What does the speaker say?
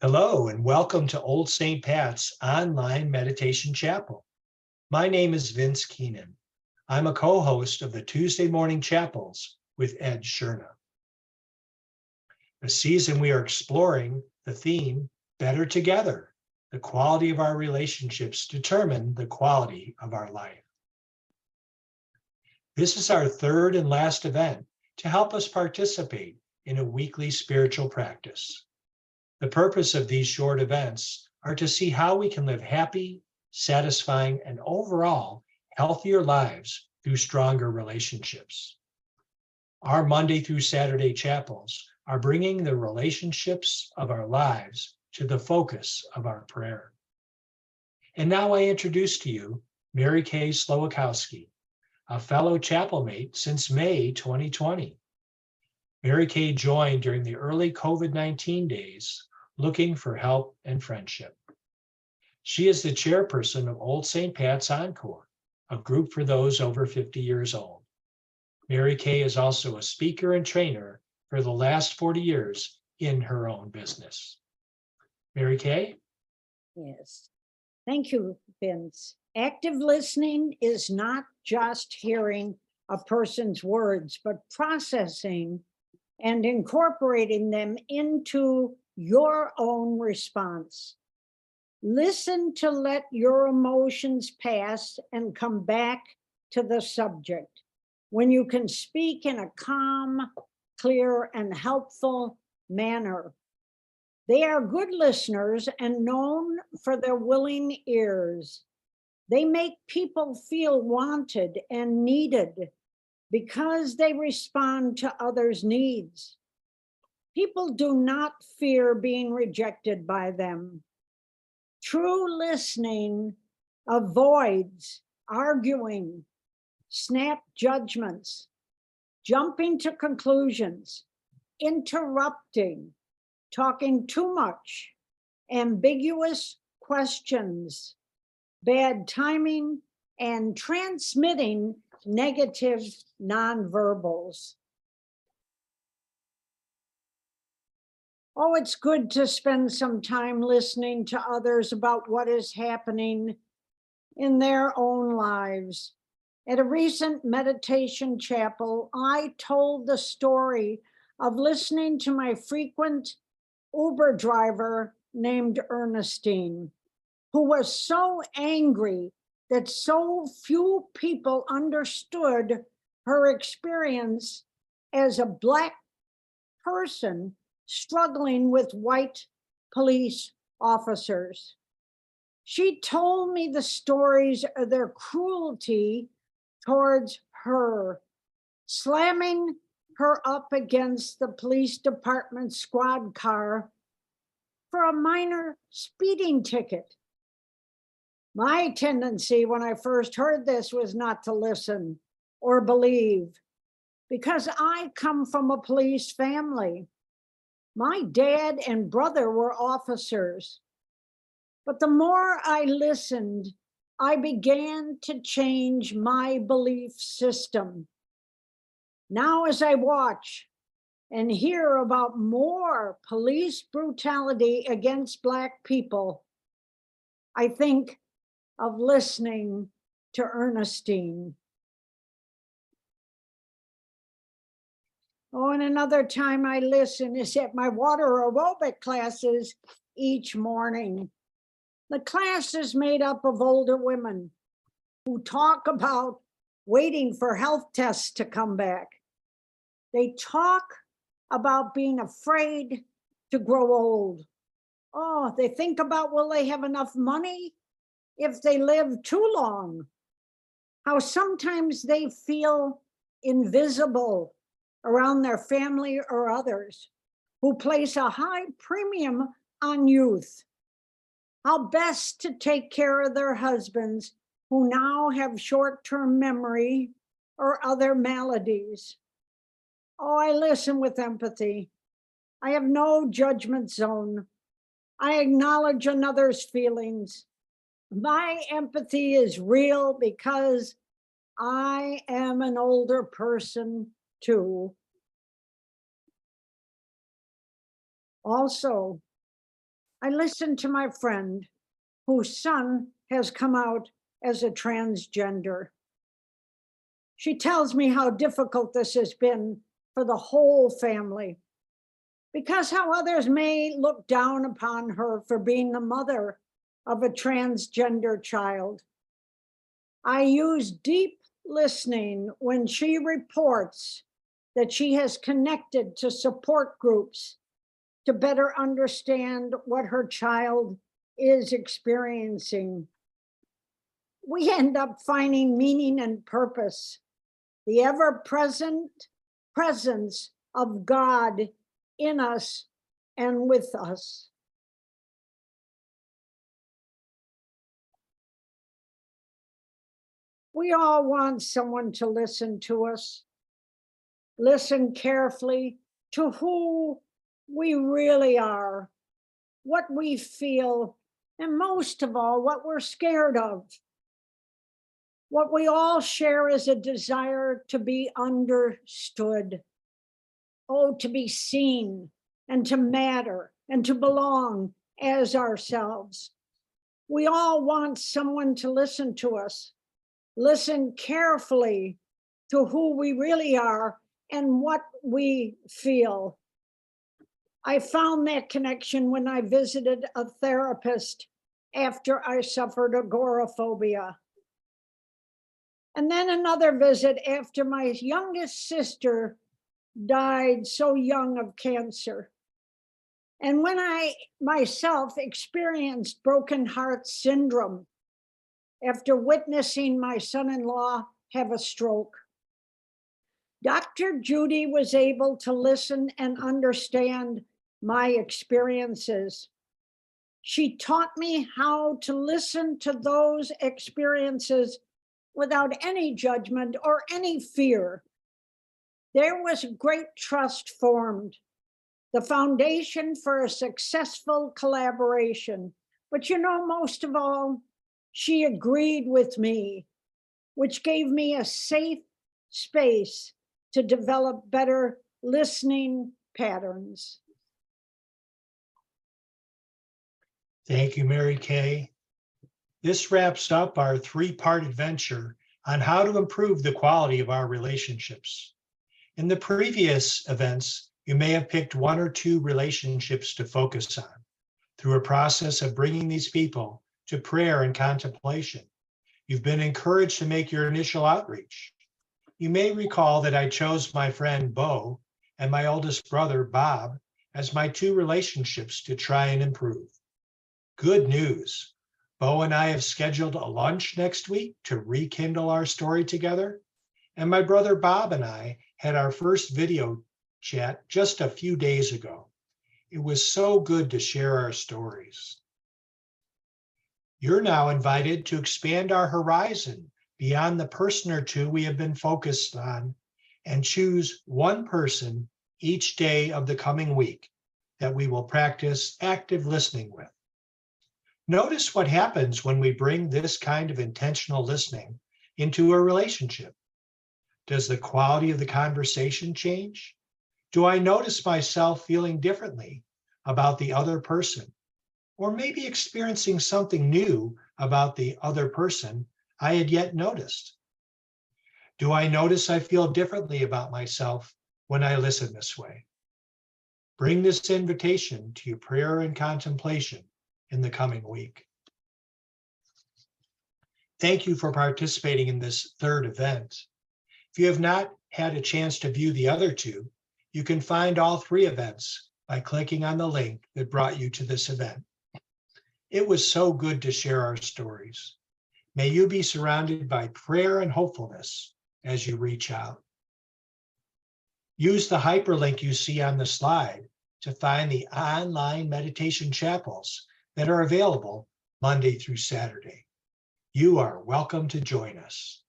Hello, and welcome to Old St. Pat's Online Meditation Chapel. My name is Vince Keenan. I'm a co-host of the Tuesday Morning Chapels with Ed Sherna. This season, we are exploring the theme, Better Together. The quality of our relationships determine the quality of our life. This is our third and last event to help us participate in a weekly spiritual practice. The purpose of these short events are to see how we can live happy, satisfying, and overall healthier lives through stronger relationships. Our Monday through Saturday chapels are bringing the relationships of our lives to the focus of our prayer. And now I introduce to you Mary Kay Slowakowski, a fellow chapel mate since May 2020. Mary Kay joined during the early COVID-19 days, looking for help and friendship. She is the chairperson of Old St. Pat's Encore, a group for those over 50 years old. Mary Kay is also a speaker and trainer for the last 40 years in her own business. Mary Kay? Yes. Thank you, Vince. Active listening is not just hearing a person's words, but processing and incorporating them into your own response. Listen to let your emotions pass and come back to the subject. When you can speak in a calm, clear, and helpful manner. They are good listeners and known for their willing ears. They make people feel wanted and needed because they respond to others' needs. People do not fear being rejected by them. True listening avoids arguing, snap judgments, jumping to conclusions, interrupting, talking too much, ambiguous questions, bad timing, and transmitting negative nonverbals. Oh, it's good to spend some time listening to others about what is happening in their own lives. At a recent meditation chapel, I told the story of listening to my frequent Uber driver named Ernestine, who was so angry that so few people understood her experience as a Black person struggling with white police officers. She told me the stories of their cruelty towards her, slamming her up against the police department squad car for a minor speeding ticket. My tendency when I first heard this was not to listen or believe, because I come from a police family. My dad and brother were officers. But the more I listened, I began to change my belief system. Now, as I watch and hear about more police brutality against Black people, I think of listening to Ernestine. Oh, and another time I listen is at my water aerobic classes each morning. The class is made up of older women who talk about waiting for health tests to come back. They talk about being afraid to grow old. Oh, they think about, will they have enough money if they live too long? How sometimes they feel invisible around their family or others who place a high premium on youth. How best to take care of their husbands who now have short-term memory or other maladies. Oh, I listen with empathy. I have no judgment zone. I acknowledge another's feelings. My empathy is real because I am an older person too. Also, I listened to my friend whose son has come out as a transgender. She tells me how difficult this has been for the whole family, because how others may look down upon her for being the mother of a transgender child. I use deep listening when she reports that she has connected to support groups to better understand what her child is experiencing. We end up finding meaning and purpose, the ever-present presence of God in us and with us. We all want someone to listen to us, listen carefully to who we really are, what we feel, and most of all, what we're scared of. What we all share is a desire to be understood, oh, to be seen and to matter and to belong as ourselves. We all want someone to listen to us, listen carefully to who we really are and what we feel. I found that connection when I visited a therapist after I suffered agoraphobia. And then another visit after my youngest sister died so young of cancer. And when I myself experienced broken heart syndrome after witnessing my son-in-law have a stroke. Dr. Judy was able to listen and understand my experiences. She taught me how to listen to those experiences without any judgment or any fear. There was great trust formed, the foundation for a successful collaboration. But most of all, she agreed with me, which gave me a safe space to develop better listening patterns. Thank you, Mary Kay. This wraps up our three-part adventure on how to improve the quality of our relationships. In the previous events, you may have picked one or two relationships to focus on. Through a process of bringing these people to prayer and contemplation, you've been encouraged to make your initial outreach. You may recall that I chose my friend Bo and my oldest brother Bob as my two relationships to try and improve. Good news. Bo and I have scheduled a lunch next week to rekindle our story together. And my brother Bob and I had our first video chat just a few days ago. It was so good to share our stories. You're now invited to expand our horizon beyond the person or two we have been focused on and choose one person each day of the coming week that we will practice active listening with. Notice what happens when we bring this kind of intentional listening into a relationship. Does the quality of the conversation change? Do I notice myself feeling differently about the other person, or maybe experiencing something new about the other person I had yet noticed? Do I notice I feel differently about myself when I listen this way? Bring this invitation to your prayer and contemplation in the coming week. Thank you for participating in this third event. If you have not had a chance to view the other two, you can find all three events by clicking on the link that brought you to this event. It was so good to share our stories. May you be surrounded by prayer and hopefulness as you reach out. Use the hyperlink you see on the slide to find the online meditation chapels that are available Monday through Saturday. You are welcome to join us.